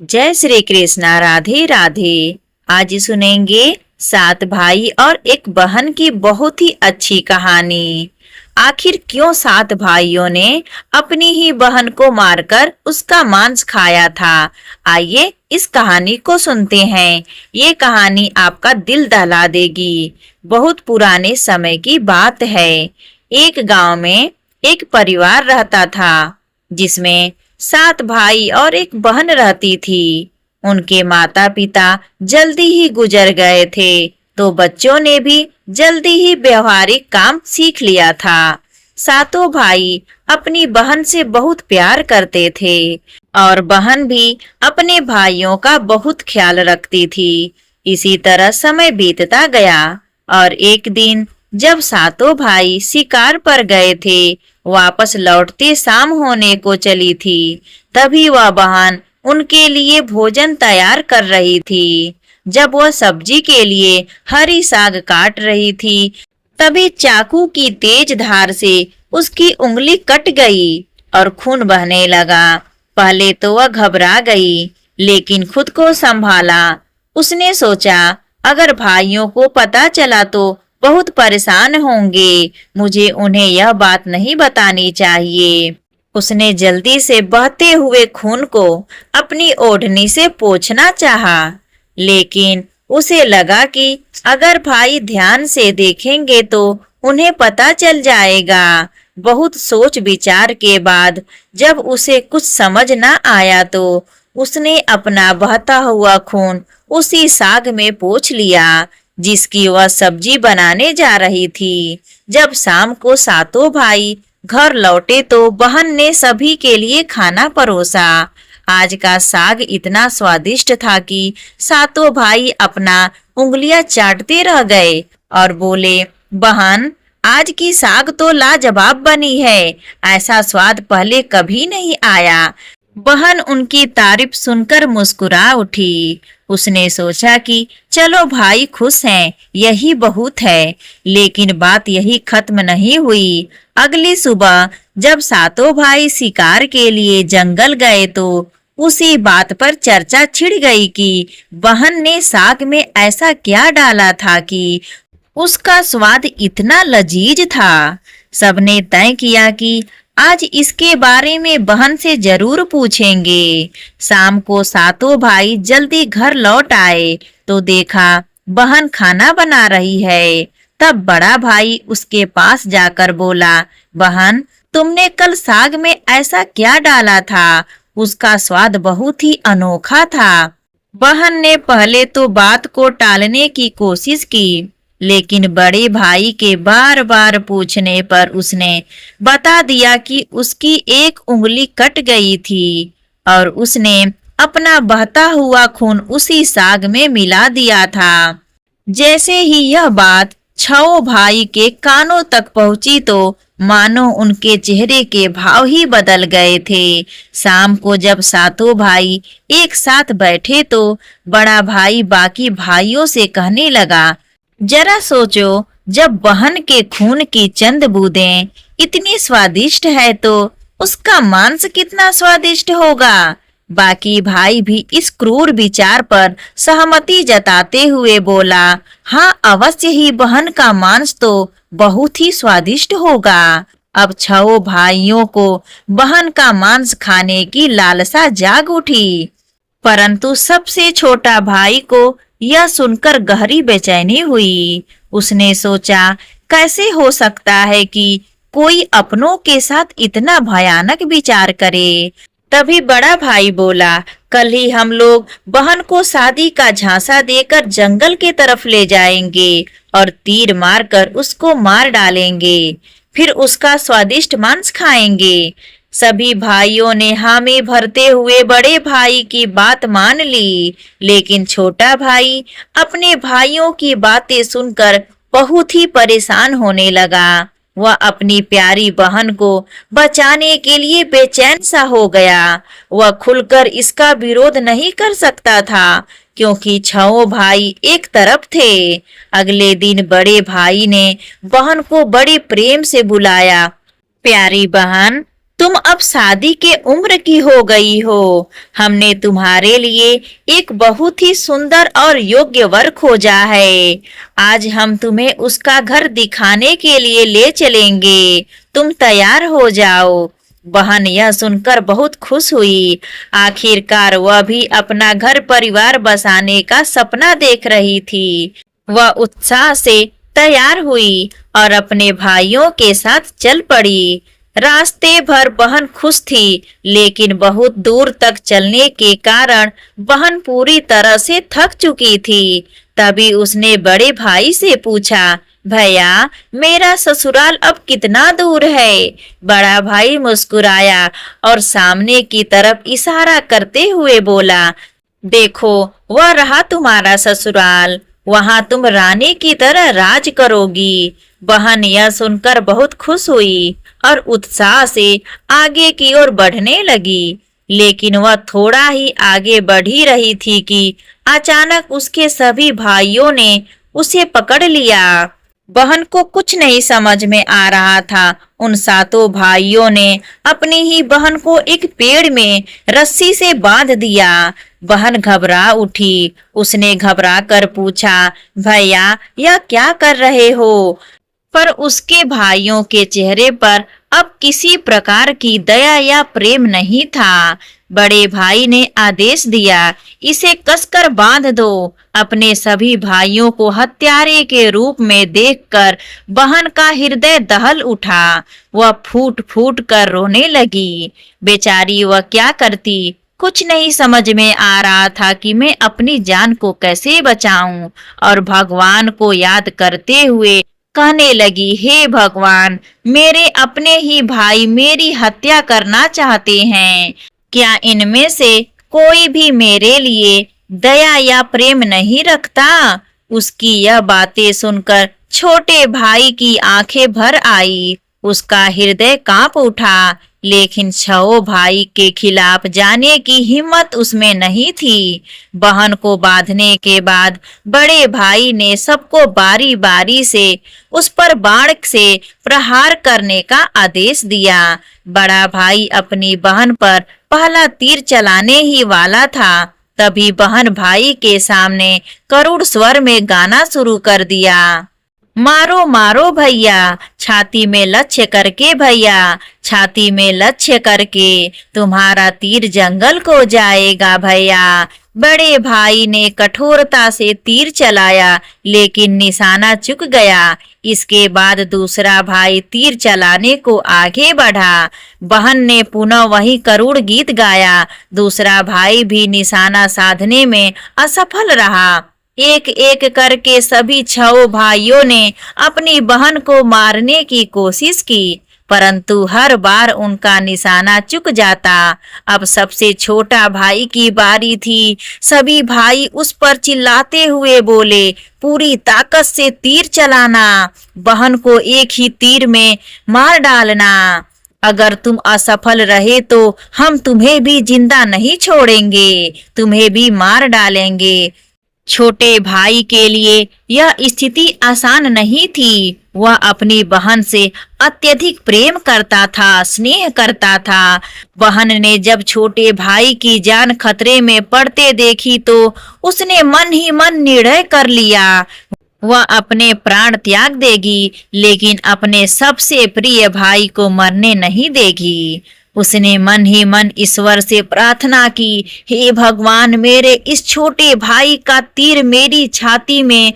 जय श्री कृष्णा। राधे राधे। आज सुनेंगे 7 भाई और एक बहन की बहुत ही अच्छी कहानी। आखिर क्यों 7 भाइयों ने अपनी ही बहन को मारकर उसका मांस खाया था? आइए इस कहानी को सुनते हैं। ये कहानी आपका दिल दहला देगी। बहुत पुराने समय की बात है। एक गांव में एक परिवार रहता था जिसमें 7 भाई और एक बहन रहती थी। उनके माता पिता जल्दी ही गुजर गए थे, तो बच्चों ने भी जल्दी ही व्यवहारिक काम सीख लिया था। सातों भाई अपनी बहन से बहुत प्यार करते थे और बहन भी अपने भाइयों का बहुत ख्याल रखती थी। इसी तरह समय बीतता गया और एक दिन जब सातों भाई शिकार पर गए थे, वापस लौटते शाम होने को चली थी, तभी वह बहन उनके लिए भोजन तैयार कर रही थी। जब वह सब्जी के लिए हरी साग काट रही थी, तभी चाकू की तेज धार से उसकी उंगली कट गई और खून बहने लगा। पहले तो वह घबरा गई, लेकिन खुद को संभाला। उसने सोचा, अगर भाइयों को पता चला तो बहुत परेशान होंगे, मुझे उन्हें यह बात नहीं बतानी चाहिए। उसने जल्दी से बहते हुए खून को अपनी ओढ़नी से पोंछना चाहा, लेकिन उसे लगा कि अगर भाई ध्यान से देखेंगे तो उन्हें पता चल जाएगा। बहुत सोच विचार के बाद जब उसे कुछ समझ न आया तो उसने अपना बहता हुआ खून उसी साग में पोंछ लिया जिसकी वह सब्जी बनाने जा रही थी। जब शाम को सातों भाई घर लौटे तो बहन ने सभी के लिए खाना परोसा। आज का साग इतना स्वादिष्ट था कि सातों भाई अपना उंगलियां चाटते रह गए और बोले, बहन, आज की साग तो लाजवाब बनी है, ऐसा स्वाद पहले कभी नहीं आया। बहन उनकी तारीफ सुनकर मुस्कुरा उठी। उसने सोचा कि चलो भाई खुश हैं, यही बहुत है। लेकिन बात यही खत्म नहीं हुई। अगली सुबह जब सातों भाई शिकार के लिए जंगल गए तो उसी बात पर चर्चा छिड़ गई कि बहन ने साग में ऐसा क्या डाला था कि उसका स्वाद इतना लजीज था। सबने तय किया कि आज इसके बारे में बहन से जरूर पूछेंगे। शाम को सातों भाई जल्दी घर लौट आए तो देखा बहन खाना बना रही है। तब बड़ा भाई उसके पास जाकर बोला, बहन, तुमने कल साग में ऐसा क्या डाला था? उसका स्वाद बहुत ही अनोखा था। बहन ने पहले तो बात को टालने की कोशिश की, लेकिन बड़े भाई के बार बार पूछने पर उसने बता दिया कि उसकी एक उंगली कट गई थी और उसने अपना बहता हुआ खून उसी साग में मिला दिया था। जैसे ही यह बात 6 भाई के कानों तक पहुंची तो मानो उनके चेहरे के भाव ही बदल गए थे। शाम को जब सातों भाई एक साथ बैठे तो बड़ा भाई बाकी भाइयों से कहने लगा, जरा सोचो, जब बहन के खून की चंद बूंदें इतनी स्वादिष्ट है तो उसका मांस कितना स्वादिष्ट होगा। बाकी भाई भी इस क्रूर विचार पर सहमति जताते हुए बोला, हाँ, अवश्य ही बहन का मांस तो बहुत ही स्वादिष्ट होगा। अब 6 भाइयों को बहन का मांस खाने की लालसा जाग उठी, परंतु सबसे छोटा भाई को यह सुनकर गहरी बेचैनी हुई। उसने सोचा, कैसे हो सकता है कि कोई अपनों के साथ इतना भयानक विचार करे। तभी बड़ा भाई बोला, कल ही हम लोग बहन को शादी का झांसा देकर जंगल के तरफ ले जाएंगे और तीर मारकर उसको मार डालेंगे, फिर उसका स्वादिष्ट मांस खाएंगे। सभी भाइयों ने हामी भरते हुए बड़े भाई की बात मान ली, लेकिन छोटा भाई अपने भाइयों की बातें सुनकर बहुत ही परेशान होने लगा। वह अपनी प्यारी बहन को बचाने के लिए बेचैन सा हो गया। वह खुलकर इसका विरोध नहीं कर सकता था क्योंकि 6 भाई एक तरफ थे। अगले दिन बड़े भाई ने बहन को बड़े प्रेम से बुलाया, प्यारी बहन, तुम अब शादी के उम्र की हो गई हो। हमने तुम्हारे लिए एक बहुत ही सुंदर और योग्य वर खोजा है। आज हम तुम्हें उसका घर दिखाने के लिए ले चलेंगे। तुम तैयार हो जाओ। बहन यह सुनकर बहुत खुश हुई। आखिरकार वह भी अपना घर परिवार बसाने का सपना देख रही थी। वह उत्साह से तैयार हुई और अपने भाइयों के साथ चल पड़ी। रास्ते भर बहन खुश थी, लेकिन बहुत दूर तक चलने के कारण बहन पूरी तरह से थक चुकी थी। तभी उसने बड़े भाई से पूछा, भैया, मेरा ससुराल अब कितना दूर है? बड़ा भाई मुस्कुराया और सामने की तरफ इशारा करते हुए बोला, देखो, वह रहा तुम्हारा ससुराल। वहां तुम रानी की तरह राज करोगी। बहन यह सुनकर बहुत खुश हुई और उत्साह से आगे की ओर बढ़ने लगी। लेकिन वह थोड़ा ही आगे बढ़ ही रही थी कि अचानक उसके सभी भाइयों ने उसे पकड़ लिया। बहन को कुछ नहीं समझ में आ रहा था। उन सातों भाइयों ने अपनी ही बहन को एक पेड़ में रस्सी से बांध दिया। बहन घबरा उठी। उसने घबरा कर पूछा, भैया, यह क्या कर रहे हो? पर उसके भाइयों के चेहरे पर अब किसी प्रकार की दया या प्रेम नहीं था। बड़े भाई ने आदेश दिया, इसे कसकर बांध दो। अपने सभी भाइयों को हत्यारे के रूप में देखकर बहन का हृदय दहल उठा। वह फूट फूट कर रोने लगी। बेचारी वह क्या करती, कुछ नहीं समझ में आ रहा था कि मैं अपनी जान को कैसे बचाऊं। और भगवान को याद करते हुए कहने लगी, हे भगवान, मेरे अपने ही भाई मेरी हत्या करना चाहते हैं। क्या इनमें से कोई भी मेरे लिए दया या प्रेम नहीं रखता? उसकी यह बातें सुनकर छोटे भाई की आंखें भर आई। उसका हृदय कांप उठा, लेकिन छओ भाई के खिलाफ जाने की हिम्मत उसमें नहीं थी। बहन को बांधने के बाद बड़े भाई ने सबको बारी बारी से उस पर बाण से प्रहार करने का आदेश दिया। बड़ा भाई अपनी बहन पर पहला तीर चलाने ही वाला था, तभी बहन भाई के सामने करुण स्वर में गाना शुरू कर दिया, मारो मारो भैया, छाती में लक्ष्य करके भैया, छाती में लक्ष्य करके, तुम्हारा तीर जंगल को जाएगा भैया। बड़े भाई ने कठोरता से तीर चलाया, लेकिन निशाना चूक गया। इसके बाद दूसरा भाई तीर चलाने को आगे बढ़ा। बहन ने पुनः वही करुण गीत गाया। दूसरा भाई भी निशाना साधने में असफल रहा। एक एक करके सभी छह भाइयों ने अपनी बहन को मारने की कोशिश की, परंतु हर बार उनका निशाना चूक जाता। अब सबसे छोटा भाई की बारी थी। सभी भाई उस पर चिल्लाते हुए बोले, पूरी ताकत से तीर चलाना, बहन को एक ही तीर में मार डालना। अगर तुम असफल रहे तो हम तुम्हें भी जिंदा नहीं छोड़ेंगे, तुम्हें भी मार डालेंगे। छोटे भाई के लिए यह स्थिति आसान नहीं थी। वह अपनी बहन से अत्यधिक प्रेम करता था, स्नेह करता था। बहन ने जब छोटे भाई की जान खतरे में पड़ते देखी तो उसने मन ही मन निर्णय कर लिया, वह अपने प्राण त्याग देगी, लेकिन अपने सबसे प्रिय भाई को मरने नहीं देगी। उसने मन ही मन ईश्वर से प्रार्थना की, हे भगवान, मेरे इस छोटे भाई का तीर मेरी छाती में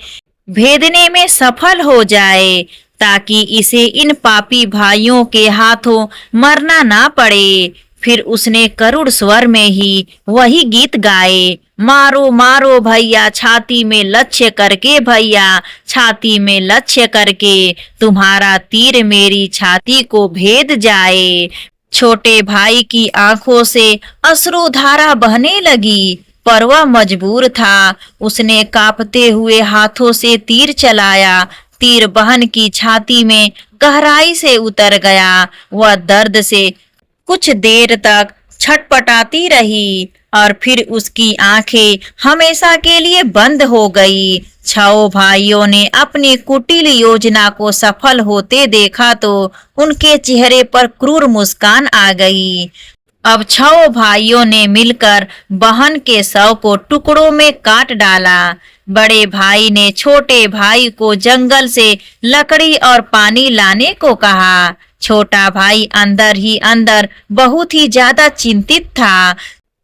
भेदने में सफल हो जाए, ताकि इसे इन पापी भाइयों के हाथों मरना ना पड़े। फिर उसने करुण स्वर में ही वही गीत गाए, मारो मारो भैया, छाती में लक्ष्य करके भैया, छाती में लक्ष्य करके, तुम्हारा तीर मेरी छाती को भेद जाए। छोटे भाई की आंखों से अश्रुधारा बहने लगी, पर वह मजबूर था। उसने कांपते हुए हाथों से तीर चलाया। तीर बहन की छाती में गहराई से उतर गया। वह दर्द से कुछ देर तक छटपटाती रही। और फिर उसकी आंखें हमेशा के लिए बंद हो गई। छह भाइयों ने अपनी कुटिल योजना को सफल होते देखा तो उनके चेहरे पर क्रूर मुस्कान आ गई। अब छह भाइयों ने मिलकर बहन के शव को टुकड़ों में काट डाला। बड़े भाई ने छोटे भाई को जंगल से लकड़ी और पानी लाने को कहा। छोटा भाई अंदर ही अंदर बहुत ही ज्यादा चिंतित था।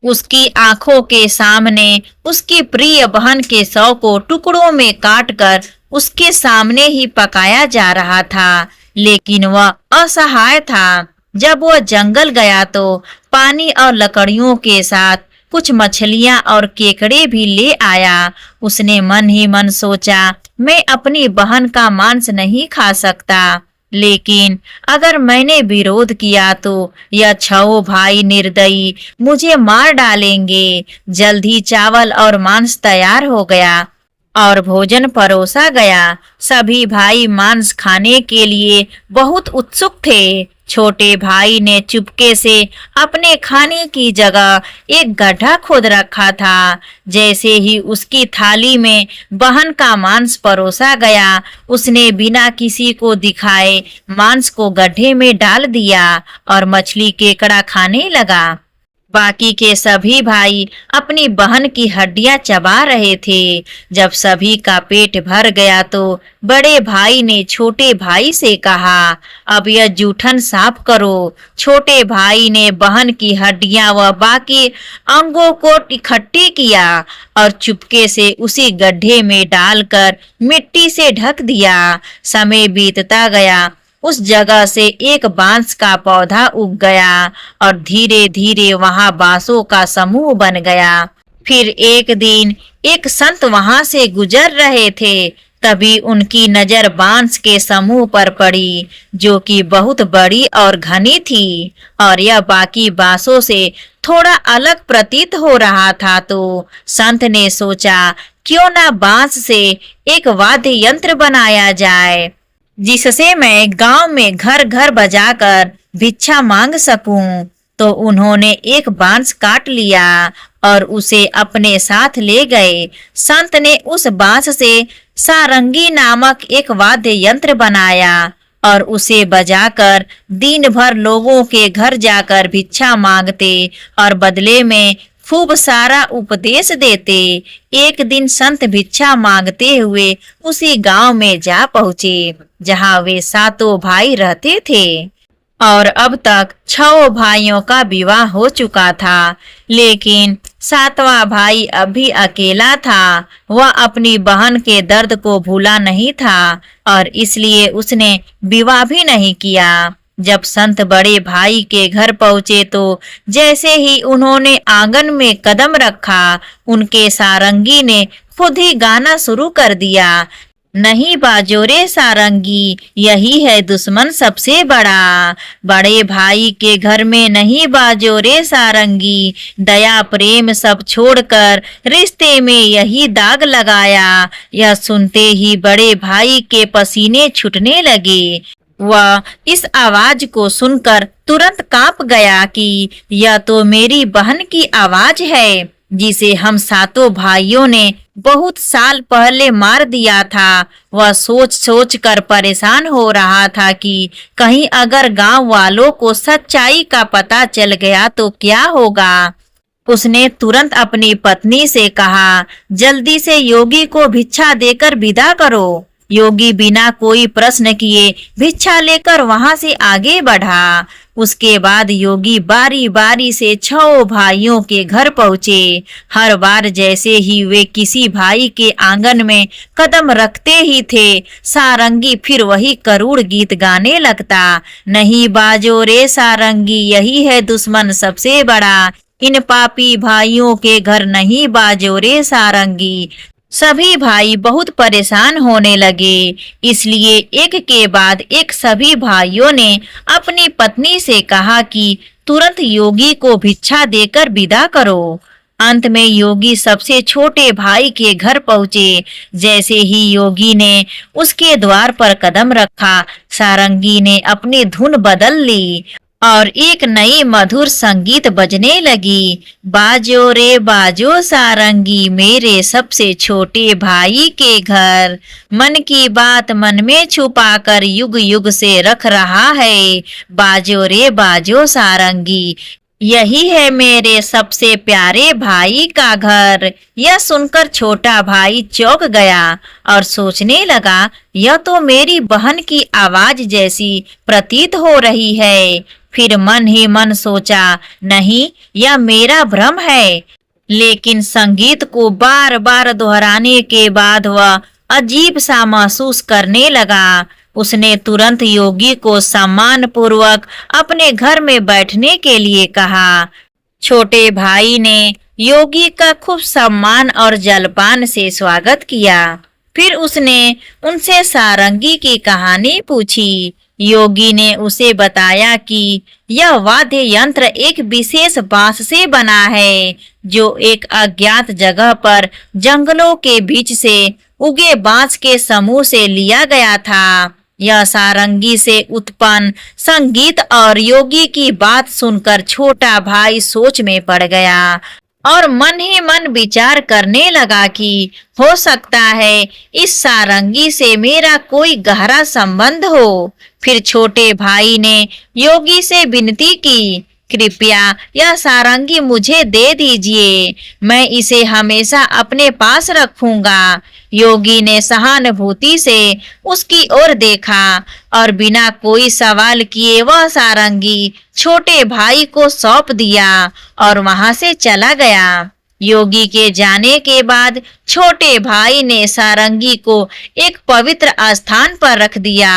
उसकी आंखों के सामने उसकी प्रिय बहन के शव को टुकड़ों में काटकर उसके सामने ही पकाया जा रहा था, लेकिन वह असहाय था। जब वह जंगल गया तो पानी और लकड़ियों के साथ कुछ मछलियां और केकड़े भी ले आया। उसने मन ही मन सोचा, मैं अपनी बहन का मांस नहीं खा सकता, लेकिन अगर मैंने विरोध किया तो यह छह भाई निर्दयी मुझे मार डालेंगे। जल्द ही चावल और मांस तैयार हो गया और भोजन परोसा गया। सभी भाई मांस खाने के लिए बहुत उत्सुक थे। छोटे भाई ने चुपके से अपने खाने की जगह एक गड्ढा खोद रखा था। जैसे ही उसकी थाली में बहन का मांस परोसा गया, उसने बिना किसी को दिखाए मांस को गड्ढे में डाल दिया और मछली केकड़ा खाने लगा। बाकी के सभी भाई अपनी बहन की हड्डियां चबा रहे थे। जब सभी का पेट भर गया तो बड़े भाई ने छोटे भाई से कहा, अब यह जूठन साफ करो। छोटे भाई ने बहन की हड्डियां व बाकी अंगों को इकट्ठी किया और चुपके से उसी गड्ढे में डालकर मिट्टी से ढक दिया। समय बीतता गया, उस जगह से एक बांस का पौधा उग गया और धीरे धीरे वहां बांसों का समूह बन गया। फिर एक दिन एक संत वहां से गुजर रहे थे। तभी उनकी नजर बांस के समूह पर पड़ी, जो कि बहुत बड़ी और घनी थी और यह बाकी बांसों से थोड़ा अलग प्रतीत हो रहा था। तो संत ने सोचा, क्यों ना बांस से एक वाद्य यंत्र बनाया जाए, जिससे मैं गांव में घर घर बजाकर भिक्षा मांग सकूं। तो उन्होंने एक बांस काट लिया और उसे अपने साथ ले गए। संत ने उस बांस से सारंगी नामक एक वाद्य यंत्र बनाया और उसे बजाकर दिन भर लोगों के घर जाकर भिक्षा मांगते और बदले में खूब सारा उपदेश देते। एक दिन संत भिक्षा मांगते हुए उसी गांव में जा पहुँचे जहां वे सातों भाई रहते थे और अब तक छह भाइयों का विवाह हो चुका था, लेकिन सातवां भाई अभी अकेला था। वह अपनी बहन के दर्द को भूला नहीं था और इसलिए उसने विवाह भी नहीं किया। जब संत बड़े भाई के घर पहुँचे तो जैसे ही उन्होंने आंगन में कदम रखा, उनके सारंगी ने खुद ही गाना शुरू कर दिया। नहीं बाजो रे सारंगी, यही है दुश्मन सबसे बड़ा। बड़े भाई के घर में नहीं बाजो रे सारंगी, दया प्रेम सब छोड़कर रिश्ते में यही दाग लगाया। यह सुनते ही बड़े भाई के पसीने छूटने लगे। वह इस आवाज को सुनकर तुरंत कांप गया कि यह तो मेरी बहन की आवाज है, जिसे हम सातों भाइयों ने बहुत साल पहले मार दिया था। वह सोच सोच कर परेशान हो रहा था कि कहीं अगर गांव वालों को सच्चाई का पता चल गया तो क्या होगा। उसने तुरंत अपनी पत्नी से कहा, जल्दी से योगी को भिक्षा देकर विदा करो। योगी बिना कोई प्रश्न किए भिक्षा लेकर वहां से आगे बढ़ा। उसके बाद योगी बारी बारी से छह भाइयों के घर पहुँचे। हर बार जैसे ही वे किसी भाई के आंगन में कदम रखते ही थे, सारंगी फिर वही करूड़ गीत गाने लगता। नहीं बाजो रे सारंगी, यही है दुश्मन सबसे बड़ा। इन पापी भाइयों के घर नहीं बाजो रे सारंगी। सभी भाई बहुत परेशान होने लगे, इसलिए एक के बाद एक सभी भाइयों ने अपनी पत्नी से कहा कि तुरंत योगी को भिक्षा देकर विदा करो। अंत में योगी सबसे छोटे भाई के घर पहुँचे। जैसे ही योगी ने उसके द्वार पर कदम रखा, सारंगी ने अपनी धुन बदल ली और एक नई मधुर संगीत बजने लगी। बाजो रे बाजो सारंगी मेरे सबसे छोटे भाई के घर, मन की बात मन में छुपाकर युग युग से रख रहा है। बाजो रे बाजो सारंगी, यही है मेरे सबसे प्यारे भाई का घर। यह सुनकर छोटा भाई चौंक गया और सोचने लगा, यह तो मेरी बहन की आवाज जैसी प्रतीत हो रही है। फिर मन ही मन सोचा, नहीं, यह मेरा भ्रम है। लेकिन संगीत को बार बार दोहराने के बाद वह अजीब सा महसूस करने लगा। उसने तुरंत योगी को सम्मान पूर्वक अपने घर में बैठने के लिए कहा। छोटे भाई ने योगी का खूब सम्मान और जलपान से स्वागत किया। फिर उसने उनसे सारंगी की कहानी पूछी। योगी ने उसे बताया कि यह वाद्य यंत्र एक विशेष बांस से बना है, जो एक अज्ञात जगह पर जंगलों के बीच से उगे बांस के समूह से लिया गया था। यह सारंगी से उत्पन्न संगीत और योगी की बात सुनकर छोटा भाई सोच में पड़ गया और मन ही मन विचार करने लगा कि हो सकता है इस सारंगी से मेरा कोई गहरा संबंध हो। फिर छोटे भाई ने योगी से विनती की, कृपया यह सारंगी मुझे दे दीजिए, मैं इसे हमेशा अपने पास रखूंगा। योगी ने सहानुभूति से उसकी ओर देखा और बिना कोई सवाल किए वह सारंगी छोटे भाई को सौंप दिया और वहां से चला गया। योगी के जाने के बाद छोटे भाई ने सारंगी को एक पवित्र स्थान पर रख दिया।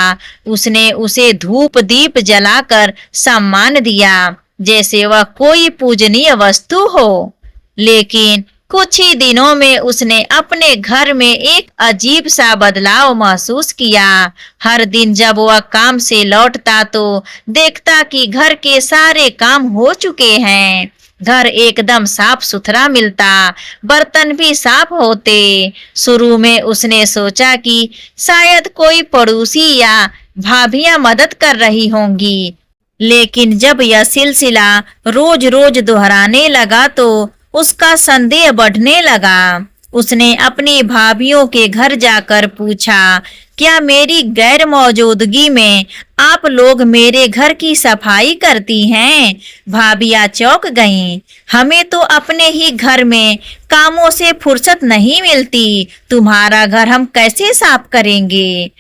उसने उसे धूप दीप जलाकर सम्मान दिया, जैसे वह कोई पूजनीय वस्तु हो। लेकिन कुछ ही दिनों में उसने अपने घर में एक अजीब सा बदलाव महसूस किया। हर दिन जब वह काम से लौटता तो देखता कि घर के सारे काम हो चुके हैं। घर एकदम साफ सुथरा मिलता, बर्तन भी साफ होते। शुरू में उसने सोचा कि शायद कोई पड़ोसी या भाभियां मदद कर रही होंगी, लेकिन जब यह सिलसिला रोज रोज दोहराने लगा तो उसका संदेह बढ़ने लगा। उसने अपनी भाभियों के घर जाकर पूछा, क्या मेरी गैर मौजूदगी में आप लोग मेरे घर की सफाई करती हैं? भाभियां चौंक गईं। हमें तो अपने ही घर में कामों से फुर्सत नहीं मिलती, तुम्हारा घर हम कैसे साफ करेंगे?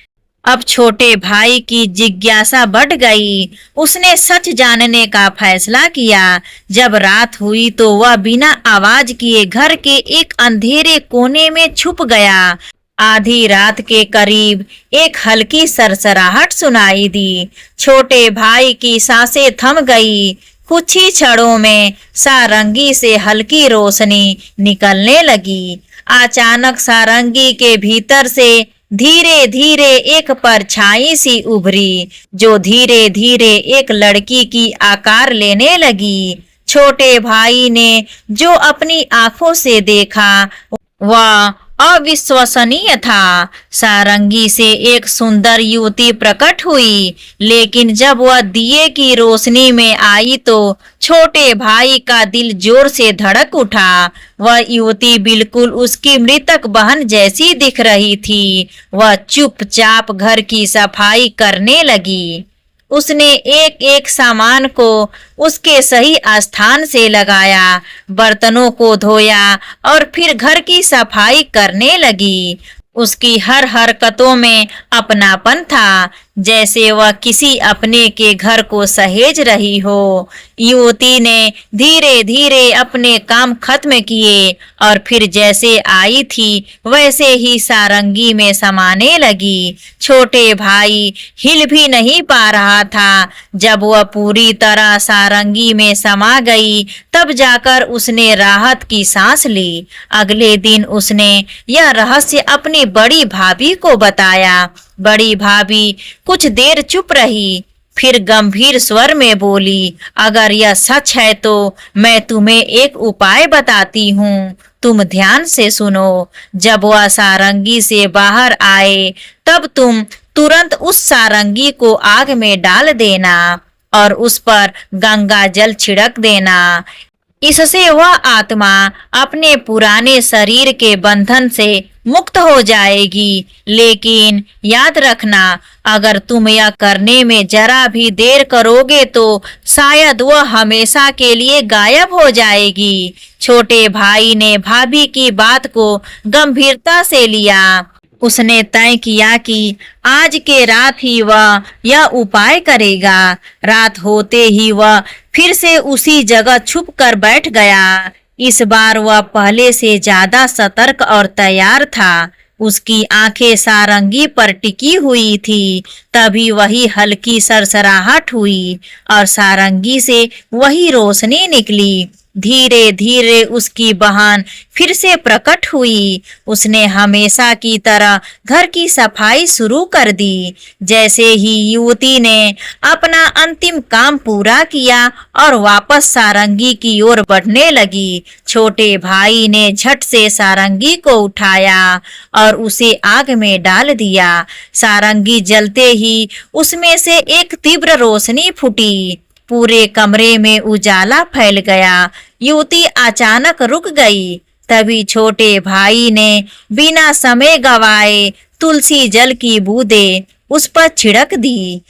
अब छोटे भाई की जिज्ञासा बढ़ गई। उसने सच जानने का फैसला किया। जब रात हुई तो वह बिना आवाज किए घर के एक अंधेरे कोने में छुप गया। आधी रात के करीब एक हल्की सरसराहट सुनाई दी। छोटे भाई की सांसें थम गई। कुछ ही क्षणों में सारंगी से हल्की रोशनी निकलने लगी। अचानक सारंगी के भीतर से धीरे धीरे एक परछाई सी उभरी, जो धीरे धीरे एक लड़की की आकार लेने लगी। छोटे भाई ने जो अपनी आंखों से देखा वह अविश्वसनीय था। सारंगी से एक सुंदर युवती प्रकट हुई, लेकिन जब वह दिए की रोशनी में आई तो छोटे भाई का दिल जोर से धड़क उठा। वह युवती बिल्कुल उसकी मृतक बहन जैसी दिख रही थी। वह चुपचाप घर की सफाई करने लगी। उसने एक एक सामान को उसके सही स्थान से लगाया, बर्तनों को धोया और फिर घर की सफाई करने लगी। उसकी हर हरकतों में अपनापन था, जैसे वह किसी अपने के घर को सहेज रही हो। युवती ने धीरे धीरे अपने काम खत्म किए और फिर जैसे आई थी वैसे ही सारंगी में समाने लगी। छोटे भाई हिल भी नहीं पा रहा था। जब वह पूरी तरह सारंगी में समा गई तब जाकर उसने राहत की सांस ली। अगले दिन उसने यह रहस्य अपनी बड़ी भाभी को बताया। बड़ी भाभी कुछ देर चुप रही, फिर गंभीर स्वर में बोली, अगर यह सच है तो मैं तुम्हें एक उपाय बताती हूँ, तुम ध्यान से सुनो। जब वह सारंगी से बाहर आए तब तुम तुरंत उस सारंगी को आग में डाल देना। और उस पर गंगा जल छिड़क देना। इससे वह आत्मा अपने पुराने शरीर के बंधन से मुक्त हो जाएगी। लेकिन याद रखना, अगर तुम यह करने में जरा भी देर करोगे तो शायद वह हमेशा के लिए गायब हो जाएगी। छोटे भाई ने भाभी की बात को गंभीरता से लिया। उसने तय किया कि आज के रात ही वह यह उपाय करेगा। रात होते ही वह फिर से उसी जगह छुप कर बैठ गया। इस बार वह पहले से ज्यादा सतर्क और तैयार था। उसकी आंखें सारंगी पर टिकी हुई थी। तभी वही हल्की सरसराहट हुई और सारंगी से वही रोशनी निकली। धीरे धीरे उसकी बहन फिर से प्रकट हुई। उसने हमेशा की तरह घर की सफाई शुरू कर दी। जैसे ही युवती ने अपना अंतिम काम पूरा किया और वापस सारंगी की ओर बढ़ने लगी, छोटे भाई ने झट से सारंगी को उठाया और उसे आग में डाल दिया। सारंगी जलते ही उसमें से एक तीव्र रोशनी फूटी। पूरे कमरे में उजाला फैल गया। युवती अचानक रुक गई। तभी छोटे भाई ने बिना समय गवाए तुलसी जल की बूंदें उस पर छिड़क दी।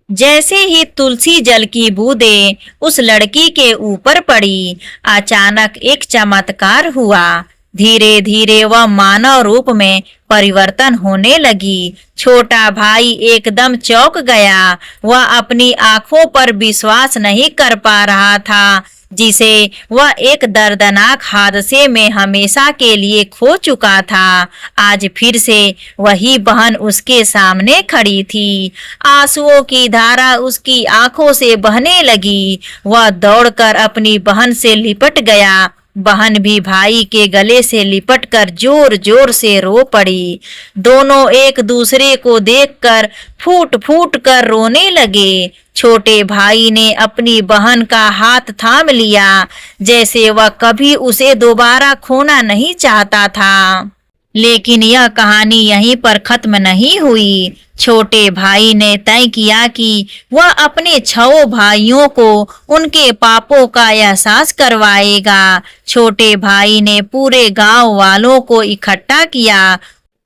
जैसे ही तुलसी जल की बूंदें उस लड़की के ऊपर पड़ी, अचानक एक चमत्कार हुआ। धीरे धीरे वह मानव रूप में परिवर्तन होने लगी। छोटा भाई एकदम चौंक गया। वह अपनी आंखों पर विश्वास नहीं कर पा रहा था, जिसे वह एक दर्दनाक हादसे में हमेशा के लिए खो चुका था। आज फिर से वही बहन उसके सामने खड़ी थी। आंसुओं की धारा उसकी आंखों से बहने लगी। वह दौड़कर अपनी बहन से लिपट गया। बहन भी भाई के गले से लिपटकर जोर जोर से रो पड़ी। दोनों एक दूसरे को देखकर फूट फूट कर रोने लगे। छोटे भाई ने अपनी बहन का हाथ थाम लिया, जैसे वह कभी उसे दोबारा खोना नहीं चाहता था। लेकिन यह कहानी यहीं पर खत्म नहीं हुई। छोटे भाई ने तय किया कि वह अपने 6 भाइयों को उनके पापों का एहसास करवाएगा। छोटे भाई ने पूरे गांव वालों को इकट्ठा किया।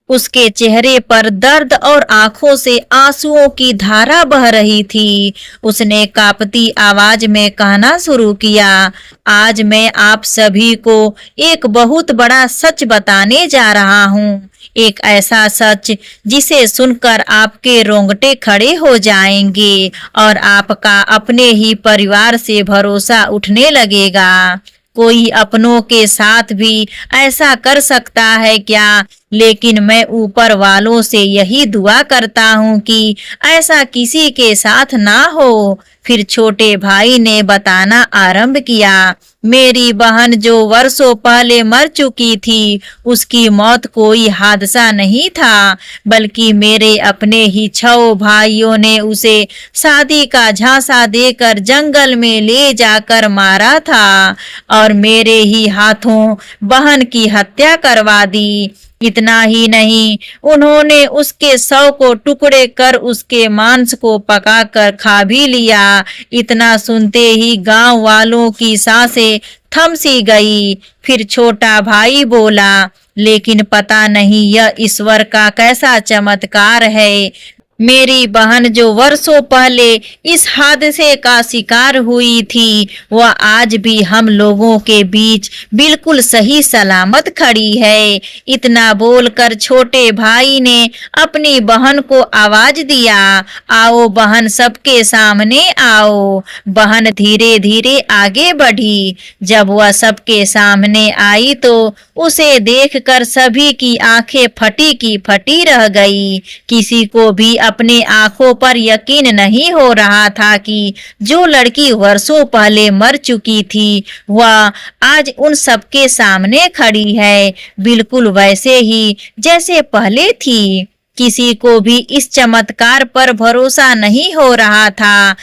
उसके चेहरे पर दर्द और आंखों से आंसुओं की धारा बह रही थी। उसने कांपती आवाज में कहना शुरू किया, आज मैं आप सभी को एक बहुत बड़ा सच बताने जा रहा हूँ। एक ऐसा सच जिसे सुनकर आपके रोंगटे खड़े हो जाएंगे और आपका अपने ही परिवार से भरोसा उठने लगेगा। कोई अपनों के साथ भी ऐसा कर सकता है क्या? लेकिन मैं ऊपर वालों से यही दुआ करता हूँ कि ऐसा किसी के साथ ना हो। फिर छोटे भाई ने बताना आरंभ किया, मेरी बहन जो वर्षों पहले मर चुकी थी, उसकी मौत कोई हादसा नहीं था, बल्कि मेरे अपने ही 6 भाइयों ने उसे शादी का झांसा देकर जंगल में ले जाकर मारा था और मेरे ही हाथों बहन की हत्या करवा दी। इतना ही नहीं, उन्होंने उसके शव को टुकड़े कर उसके मांस को पकाकर खा भी लिया। इतना सुनते ही गांव वालों की सांसें थम सी गई। फिर छोटा भाई बोला, लेकिन पता नहीं यह ईश्वर का कैसा चमत्कार है। मेरी बहन जो वर्षों पहले इस हादसे का शिकार हुई थी, वह आज भी हम लोगों के बीच बिल्कुल सही सलामत खड़ी है। इतना बोलकर छोटे भाई ने अपनी बहन को आवाज दिया, आओ बहन, सबके सामने आओ। बहन धीरे धीरे आगे बढ़ी। जब वह सबके सामने आई तो उसे देखकर सभी की आंखें फटी की फटी रह गई। किसी को भी अपने आंखों पर यकीन नहीं हो रहा था कि जो लड़की वर्षों पहले मर चुकी थी, वह आज उन सबके सामने खड़ी है, बिल्कुल वैसे ही जैसे पहले थी। किसी को भी इस चमत्कार पर भरोसा नहीं हो रहा था।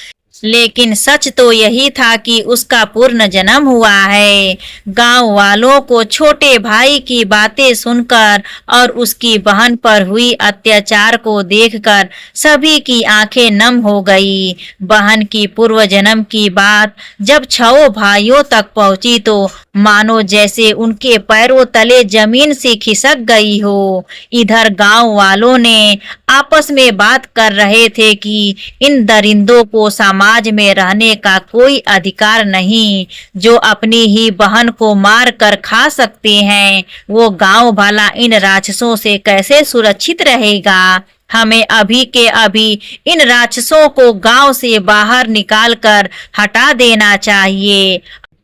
लेकिन सच तो यही था कि उसका पूर्ण जन्म हुआ है। गांव वालों को छोटे भाई की बातें सुनकर और उसकी बहन पर हुई अत्याचार को देखकर सभी की आंखें नम हो गई। बहन की पूर्व जन्म की बात जब छओ भाइयों तक पहुंची तो मानो जैसे उनके पैरों तले जमीन से खिसक गई हो। इधर गांव वालों ने आपस में बात कर रहे थे कि इन दरिंदों को समाज में रहने का कोई अधिकार नहीं। जो अपनी ही बहन को मार कर खा सकते हैं, वो गांव भला इन राक्षसों से कैसे सुरक्षित रहेगा। हमें अभी के अभी इन राक्षसों को गांव से बाहर निकालकर हटा देना चाहिए।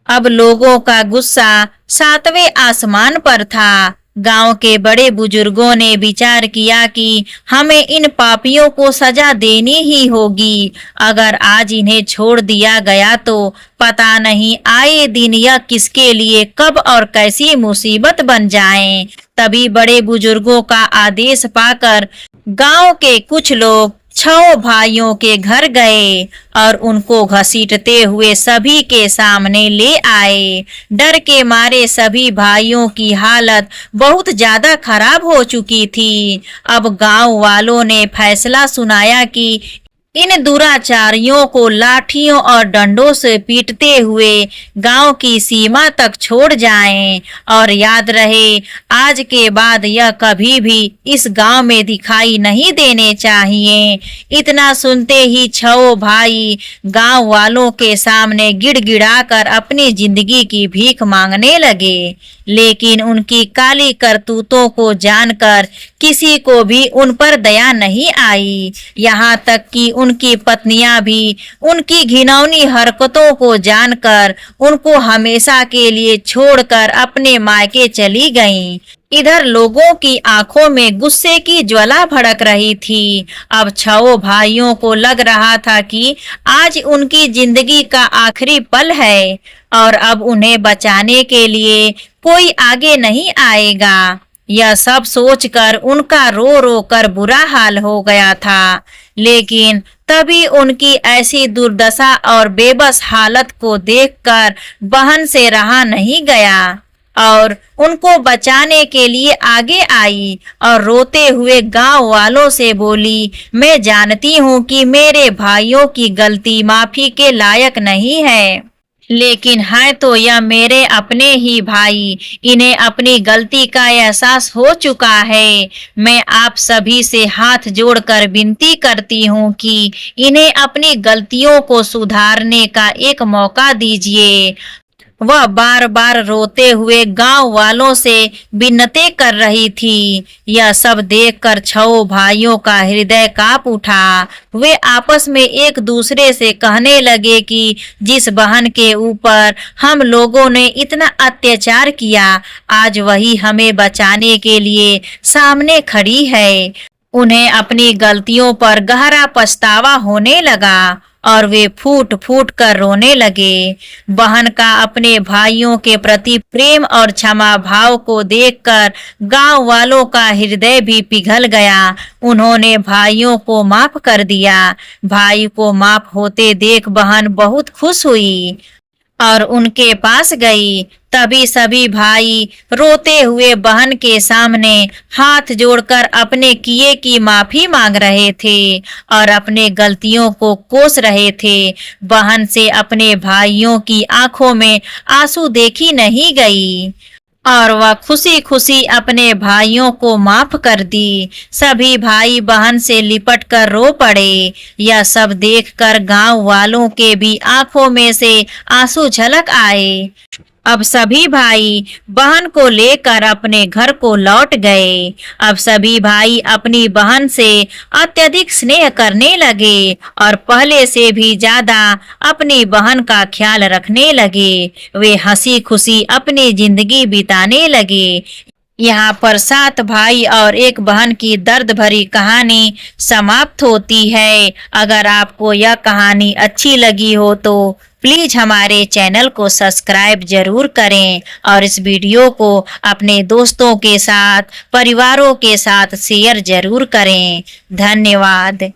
अब लोगों का गुस्सा सातवें आसमान पर था। गांव के बड़े बुजुर्गों ने विचार किया कि हमें इन पापियों को सजा देनी ही होगी। अगर आज इन्हें छोड़ दिया गया तो पता नहीं आए दिन यह किसके लिए कब और कैसी मुसीबत बन जाए। तभी बड़े बुजुर्गों का आदेश पाकर गांव के कुछ लोग छओ भाइयों के घर गए और उनको घसीटते हुए सभी के सामने ले आए। डर के मारे सभी भाइयों की हालत बहुत ज्यादा खराब हो चुकी थी। अब गांव वालों ने फैसला सुनाया कि इन दुराचारियों को लाठियों और डंडों से पीटते हुए गांव की सीमा तक छोड़ जाएं और याद रहे आज के बाद यह कभी भी इस गांव में दिखाई नहीं देने चाहिए। इतना सुनते ही छओ भाई गांव वालों के सामने गिड़गिड़ाकर अपनी जिंदगी की भीख मांगने लगे। लेकिन उनकी काली करतूतों को जानकर किसी को भी उन पर दया नहीं आई। यहाँ तक कि उनकी पत्नियां भी उनकी घिनौनी हरकतों को जानकर उनको हमेशा के लिए छोड़कर अपने मायके चली गईं। इधर लोगों की आंखों में गुस्से की ज्वाला भड़क रही थी। अब छओ भाइयों को लग रहा था कि आज उनकी जिंदगी का आखिरी पल है और अब उन्हें बचाने के लिए कोई आगे नहीं आएगा। यह सब सोचकर उनका रो रो कर बुरा हाल हो गया था। लेकिन तभी उनकी ऐसी दुर्दशा और बेबस हालत को देखकर बहन से रहा नहीं गया और उनको बचाने के लिए आगे आई और रोते हुए गांव वालों से बोली, मैं जानती हूँ कि मेरे भाइयों की गलती माफी के लायक नहीं है, लेकिन है तो यह मेरे अपने ही भाई। इन्हें अपनी गलती का एहसास हो चुका है। मैं आप सभी से हाथ जोड़कर विनती करती हूँ कि इन्हें अपनी गलतियों को सुधारने का एक मौका दीजिए। वह बार बार रोते हुए गांव वालों से विनती कर रही थी। यह सब देखकर छओ भाइयों का हृदय कांप उठा। वे आपस में एक दूसरे से कहने लगे कि जिस बहन के ऊपर हम लोगों ने इतना अत्याचार किया, आज वही हमें बचाने के लिए सामने खड़ी है। उन्हें अपनी गलतियों पर गहरा पछतावा होने लगा और वे फूट फूट कर रोने लगे। बहन का अपने भाइयों के प्रति प्रेम और क्षमा भाव को देखकर गांव वालों का हृदय भी पिघल गया। उन्होंने भाइयों को माफ कर दिया। भाई को माफ होते देख बहन बहुत खुश हुई और उनके पास गई। तभी सभी भाई रोते हुए बहन के सामने हाथ जोड़कर अपने किए की माफी मांग रहे थे और अपने गलतियों को कोस रहे थे। बहन से अपने भाइयों की आंखों में आंसू देखी नहीं गई और वह खुशी खुशी अपने भाइयों को माफ कर दी। सभी भाई बहन से लिपट कर रो पड़े। यह सब देखकर गांव वालों के भी आंखों में से आंसू झलक आए। अब सभी भाई बहन को लेकर अपने घर को लौट गए। अब सभी भाई अपनी बहन से अत्यधिक स्नेह करने लगे और पहले से भी ज्यादा अपनी बहन का ख्याल रखने लगे। वे हंसी खुशी अपनी जिंदगी बिताने लगे। यहाँ पर 7 भाई और 1 बहन की दर्द भरी कहानी समाप्त होती है। अगर आपको यह कहानी अच्छी लगी हो तो प्लीज हमारे चैनल को सब्सक्राइब जरूर करें और इस वीडियो को अपने दोस्तों के साथ, परिवारों के साथ शेयर जरूर करें। धन्यवाद।